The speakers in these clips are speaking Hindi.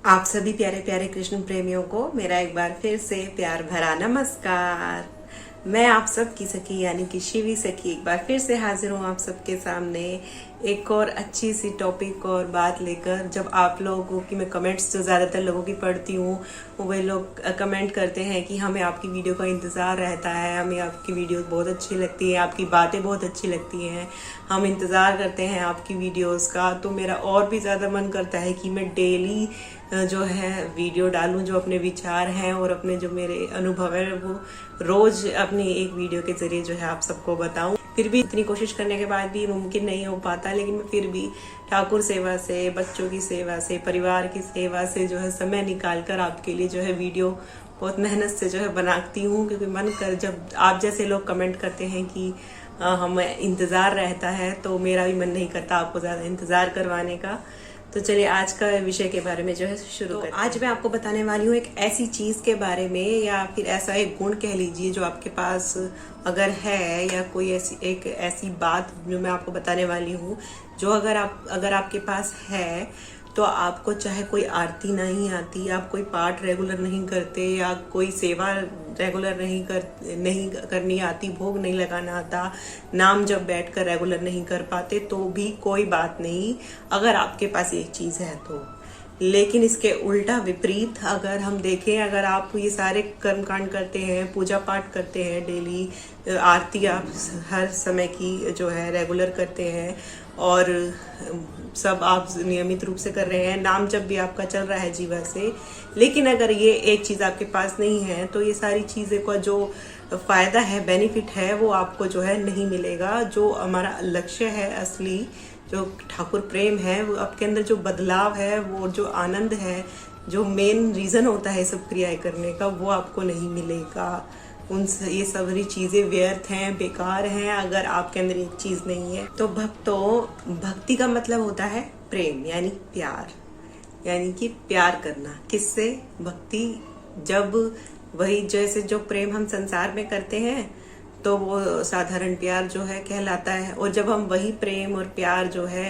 आप सभी प्यारे प्यारे कृष्ण प्रेमियों को मेरा एक बार फिर से प्यार भरा नमस्कार। मैं आप सब की सखी यानी कि शिवी सखी एक बार फिर से हाजिर हूँ आप सबके सामने एक और अच्छी सी टॉपिक और बात लेकर। जब आप लोगों की मैं कमेंट्स जो ज़्यादातर लोगों की पढ़ती हूँ वही लोग कमेंट करते हैं कि हमें आपकी वीडियो का इंतज़ार रहता है, हमें आपकी वीडियो बहुत अच्छी लगती है, आपकी बातें बहुत अच्छी लगती हैं, हम इंतज़ार करते हैं आपकी वीडियोस का। तो मेरा और भी ज़्यादा मन करता है कि मैं डेली जो है वीडियो डालूं, जो अपने विचार हैं और अपने जो मेरे अनुभव है वो रोज अपनी एक वीडियो के जरिए जो है आप सबको बताऊं। फिर भी इतनी कोशिश करने के बाद भी मुमकिन नहीं हो पाता, लेकिन मैं फिर भी ठाकुर सेवा से, बच्चों की सेवा से, परिवार की सेवा से जो है समय निकाल कर आपके लिए जो है वीडियो बहुत मेहनत से जो है बनाती हूँ। क्योंकि मन कर जब आप जैसे लोग कमेंट करते हैं कि हमें इंतज़ार रहता है तो मेरा भी मन नहीं करता आपको ज़्यादा इंतज़ार करवाने का। तो चलिए आज का विषय के बारे में जो है शुरू करते हैं। आज मैं आपको बताने वाली हूँ एक ऐसी चीज़ के बारे में या फिर ऐसा एक गुण कह लीजिए जो आपके पास अगर है, या कोई ऐसी बात जो मैं आपको बताने वाली हूँ जो अगर आपके पास है तो आपको चाहे कोई आरती नहीं आती, आप कोई पाठ रेगुलर नहीं करते या कोई सेवा रेगुलर नहीं करनी आती, भोग नहीं लगाना आता, नाम जब बैठकर रेगुलर नहीं कर पाते तो भी कोई बात नहीं अगर आपके पास एक चीज़ है तो। लेकिन इसके उल्टा विपरीत अगर हम देखें, अगर आप ये सारे कर्मकांड करते हैं, पूजा पाठ करते हैं, डेली आरती आप हर समय की जो है रेगुलर करते हैं और सब आप नियमित रूप से कर रहे हैं, नाम जब भी आपका चल रहा है जीवा से, लेकिन अगर ये एक चीज़ आपके पास नहीं है तो ये सारी चीज़ें का जो फायदा है, बेनिफिट है, वो आपको जो है नहीं मिलेगा। जो हमारा लक्ष्य है असली, जो ठाकुर प्रेम है, वो आपके अंदर जो बदलाव है, वो जो आनंद है, जो मेन रीज़न होता है सब क्रियाएं करने का, वो आपको नहीं मिलेगा। ये सारी चीज़ें व्यर्थ हैं, बेकार हैं अगर आपके अंदर एक चीज़ नहीं है। तो भक्ति का मतलब होता है प्रेम यानी प्यार, यानी कि प्यार करना। किससे? भक्ति। जब वही जैसे जो प्रेम हम संसार में करते हैं तो वो साधारण प्यार जो है कहलाता है, और जब हम वही प्रेम और प्यार जो है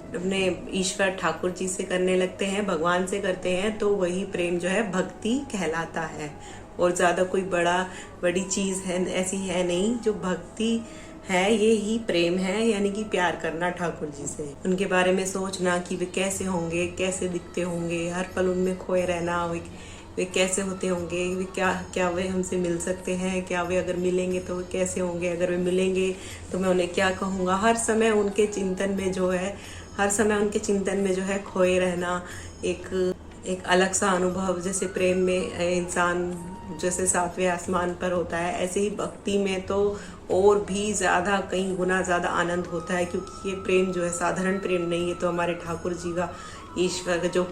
अपने ईश्वर ठाकुर जी से करने लगते हैं, भगवान से करते हैं, तो वही प्रेम जो है भक्ति कहलाता है। और ज्यादा कोई बड़ी चीज है ऐसी है नहीं। जो भक्ति है ये ही प्रेम है, यानी कि प्यार करना ठाकुर जी से, उनके बारे में सोचना कि वे कैसे होंगे, कैसे दिखते होंगे, हर पल उनमें खोए रहना, वे कैसे होते होंगे, वे क्या वे हमसे मिल सकते हैं, क्या वे अगर मिलेंगे तो वे कैसे होंगे, अगर वे मिलेंगे तो मैं उन्हें क्या कहूँगा। हर समय उनके चिंतन में जो है खोए रहना एक अलग सा अनुभव। जैसे प्रेम में इंसान जैसे सातवें आसमान पर होता है, ऐसे ही भक्ति में तो और भी ज़्यादा कई गुना ज़्यादा आनंद होता है। क्योंकि ये प्रेम जो है साधारण प्रेम नहीं है, तो हमारे ठाकुर जी का, ईश्वर का जो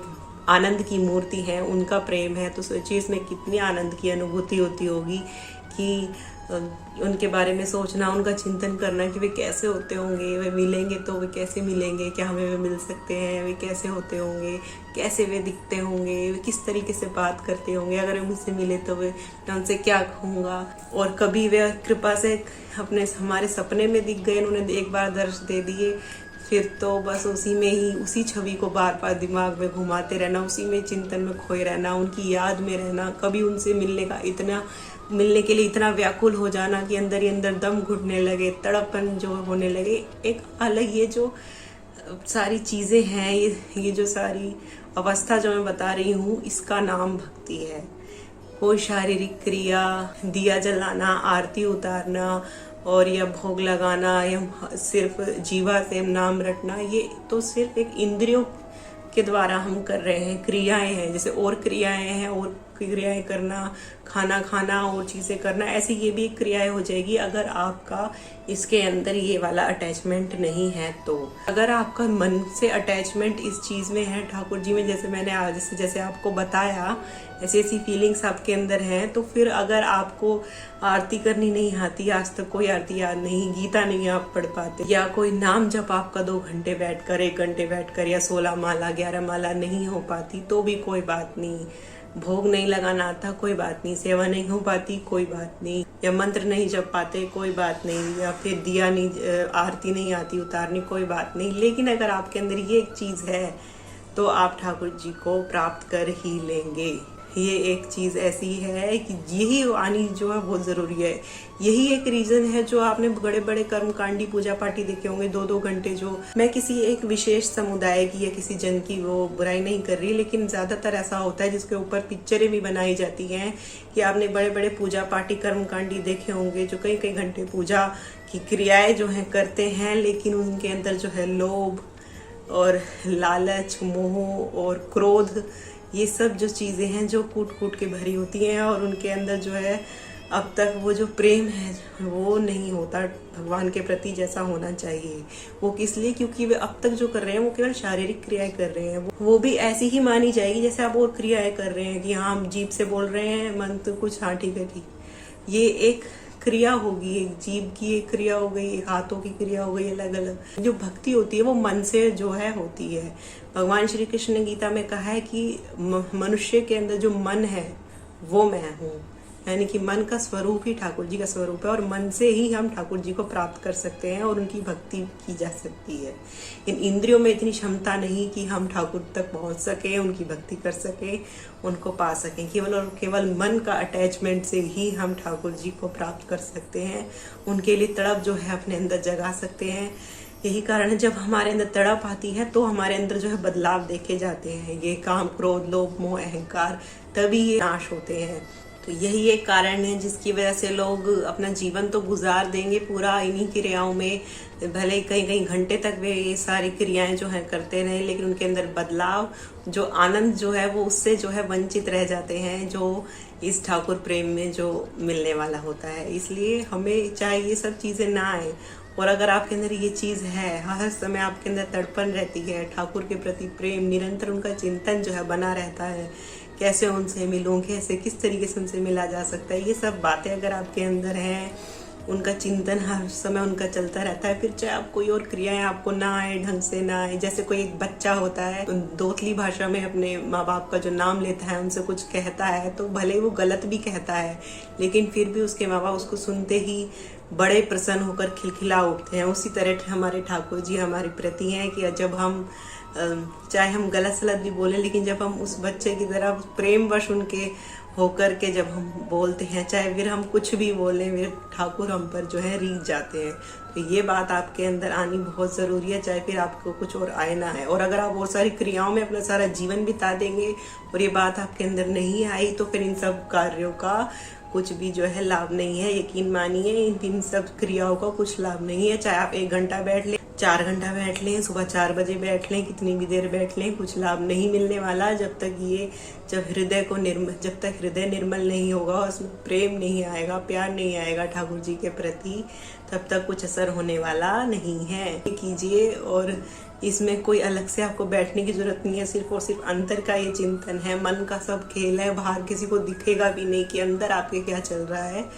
आनंद की मूर्ति है, उनका प्रेम है। तो सोचिए इसमें कितनी आनंद की अनुभूति होती होगी कि उनके बारे में सोचना, उनका चिंतन करना कि वे कैसे होते होंगे, वे मिलेंगे तो वे कैसे मिलेंगे, क्या हमें वे मिल सकते हैं, वे कैसे होते होंगे, कैसे वे दिखते होंगे, वे किस तरीके से बात करते होंगे, अगर वे मुझसे मिले तो मैं उनसे क्या कहूँगा। और कभी वे कृपा से हमारे सपने में दिख गए, उन्होंने एक बार दर्श दे दिए, फिर तो बस उसी छवि को बार बार दिमाग में घुमाते रहना, उसी में चिंतन में खोए रहना, उनकी याद में रहना, कभी उनसे मिलने के लिए इतना व्याकुल हो जाना कि अंदर ही अंदर दम घुटने लगे, तड़पन जो होने लगे। एक अलग ये जो सारी चीज़ें हैं, ये जो सारी अवस्था जो मैं बता रही हूँ, इसका नाम भक्ति है। कोई शारीरिक क्रिया, दिया जलाना, आरती उतारना और या भोग लगाना या सिर्फ जीवा से नाम रटना, ये तो सिर्फ एक इंद्रियों के द्वारा हम कर रहे हैं, क्रियाएं हैं। जैसे और क्रियाएं हैं, और क्रियाएं करना, खाना खाना और चीज़ें करना, ऐसी ये भी एक क्रियाएं हो जाएगी अगर आपका इसके अंदर ये वाला अटैचमेंट नहीं है। तो अगर आपका मन से अटैचमेंट इस चीज़ में है, ठाकुर जी में, जैसे आपको बताया, ऐसी फीलिंग्स आपके अंदर हैं, तो फिर अगर आपको आरती करनी नहीं आती, आज तक कोई आरती याद नहीं, गीता नहीं आप पढ़ पाते, या कोई नाम जब आपका 2 घंटे बैठकर, 1 घंटे बैठकर, या 16 माला 11 माला नहीं हो पाती तो भी कोई बात नहीं, भोग नहीं लगाना आता कोई बात नहीं, सेवा नहीं हो पाती कोई बात नहीं, या मंत्र नहीं जप पाते कोई बात नहीं, या फिर दिया नहीं, आरती नहीं आती उतारनी कोई बात नहीं। लेकिन अगर आपके अंदर ये एक चीज़ है तो आप ठाकुर जी को प्राप्त कर ही लेंगे। ये एक चीज ऐसी है कि यही आनी जो है बहुत जरूरी है। यही एक रीजन है जो आपने बड़े बड़े कर्मकांडी पूजा पाठी देखे होंगे 2-2 घंटे। जो मैं किसी एक विशेष समुदाय की या किसी जन की वो बुराई नहीं कर रही, लेकिन ज्यादातर ऐसा होता है जिसके ऊपर पिक्चरें भी बनाई जाती हैं कि आपने बड़े बड़े पूजा पाठी कर्मकांडी देखे होंगे जो कई कई घंटे पूजा की क्रियाएं जो है करते हैं, लेकिन उनके अंदर जो है लोभ और लालच, मोह और क्रोध, ये सब जो चीजें हैं जो कूट कूट के भरी होती हैं, और उनके अंदर जो है अब तक वो जो प्रेम है वो नहीं होता भगवान के प्रति जैसा होना चाहिए। वो किस लिए? क्योंकि वे अब तक जो कर रहे हैं वो केवल शारीरिक क्रियाएं कर रहे हैं। वो भी ऐसी ही मानी जाएगी जैसे आप और क्रियाएं कर रहे हैं कि हाँ हम जीभ से बोल रहे हैं, मन तो कुछ हाँ ठीक है ठीक, ये एक क्रिया होगी, एक जीव की एक क्रिया हो गई, एक हाथों की क्रिया हो गई। अलग अलग जो भक्ति होती है वो मन से जो है होती है। भगवान श्री कृष्ण ने गीता में कहा है कि मनुष्य के अंदर जो मन है वो मैं हूँ, यानी कि मन का स्वरूप ही ठाकुर जी का स्वरूप है, और मन से ही हम ठाकुर जी को प्राप्त कर सकते हैं और उनकी भक्ति की जा सकती है। इन इंद्रियों में इतनी क्षमता नहीं कि हम ठाकुर तक पहुंच सके, उनकी भक्ति कर सके, उनको पा सकें। केवल और केवल मन का अटैचमेंट से ही हम ठाकुर जी को प्राप्त कर सकते हैं, उनके लिए तड़प जो है अपने अंदर जगा सकते हैं। यही कारण है जब हमारे अंदर तड़प आती है तो हमारे अंदर जो है बदलाव देखे जाते हैं। ये काम, क्रोध, लोभ, मोह, अहंकार, तभी ये नाश होते हैं। तो यही एक कारण है जिसकी वजह से लोग अपना जीवन तो गुजार देंगे पूरा इन्हीं क्रियाओं में, भले कई कई घंटे तक वे ये सारी क्रियाएं जो है करते रहे, लेकिन उनके अंदर बदलाव, जो आनंद जो है वो उससे जो है वंचित रह जाते हैं, जो इस ठाकुर प्रेम में जो मिलने वाला होता है। इसलिए हमें चाहे ये सब चीजें ना आए, और अगर आपके अंदर ये चीज है, हर समय आपके अंदर तड़पन रहती है, ठाकुर के प्रति प्रेम, निरंतर उनका चिंतन जो है बना रहता है, कैसे उनसे मिलूं, कैसे किस तरीके से उनसे मिला जा सकता है, ये सब बातें अगर आपके अंदर हैं, उनका चिंतन हर समय उनका चलता रहता है, फिर चाहे आप कोई और क्रियाएं आपको ना आए, ढंग से ना आए। जैसे कोई एक बच्चा होता है दोतली भाषा में अपने माँ बाप का जो नाम लेता है, उनसे कुछ कहता है, तो भले वो गलत भी कहता है, लेकिन फिर भी उसके माँ बाप उसको सुनते ही बड़े प्रसन्न होकर खिलखिला उठते हैं। उसी तरह हमारे ठाकुर जी हमारे प्रति हैं कि जब हम चाहे हम गलत सलत भी बोले, लेकिन जब हम उस बच्चे की तरह प्रेमवश उनके होकर के जब हम बोलते हैं, चाहे फिर हम कुछ भी बोलें, वे ठाकुर हम पर जो है रीझ जाते हैं। तो ये बात आपके अंदर आनी बहुत जरूरी है, चाहे फिर आपको कुछ और आए ना है। और अगर आप बहुत सारी क्रियाओं में अपना सारा जीवन बिता देंगे और ये बात आपके अंदर नहीं आई, तो फिर इन सब कार्यों का कुछ भी जो है लाभ नहीं है। यकीन मानिए इन सब क्रियाओं का कुछ लाभ नहीं है। चाहे आप 1 घंटा बैठ लें, 4 घंटा बैठ लें, सुबह 4 बजे बैठ लें, कितनी भी देर बैठ लें, कुछ लाभ नहीं मिलने वाला जब तक हृदय निर्मल नहीं होगा, उसमें प्रेम नहीं आएगा, प्यार नहीं आएगा ठाकुर जी के प्रति, तब तक कुछ असर होने वाला नहीं है। कीजिए, और इसमें कोई अलग से आपको बैठने की जरूरत नहीं है, सिर्फ और सिर्फ अंतर का ये चिंतन है। मन का सब खेल है, बाहर किसी को दिखेगा भी नहीं कि अंदर आपके क्या चल रहा है।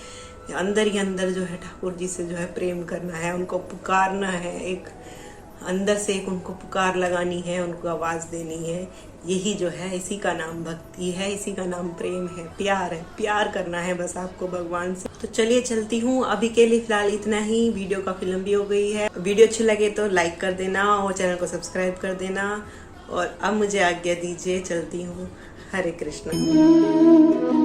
अंदर ही अंदर जो है ठाकुर जी से जो है प्रेम करना है, उनको पुकारना है, एक अंदर से एक उनको पुकार लगानी है, उनको आवाज देनी है। यही जो है, इसी का नाम भक्ति है, इसी का नाम प्रेम है, प्यार है। प्यार करना है बस आपको भगवान से। तो चलिए चलती हूँ, अभी के लिए फिलहाल इतना ही। वीडियो काफी लंबी हो गई है। वीडियो अच्छी लगे तो लाइक कर देना और चैनल को सब्सक्राइब कर देना। और अब मुझे आज्ञा दीजिए, चलती हूँ। हरे कृष्ण।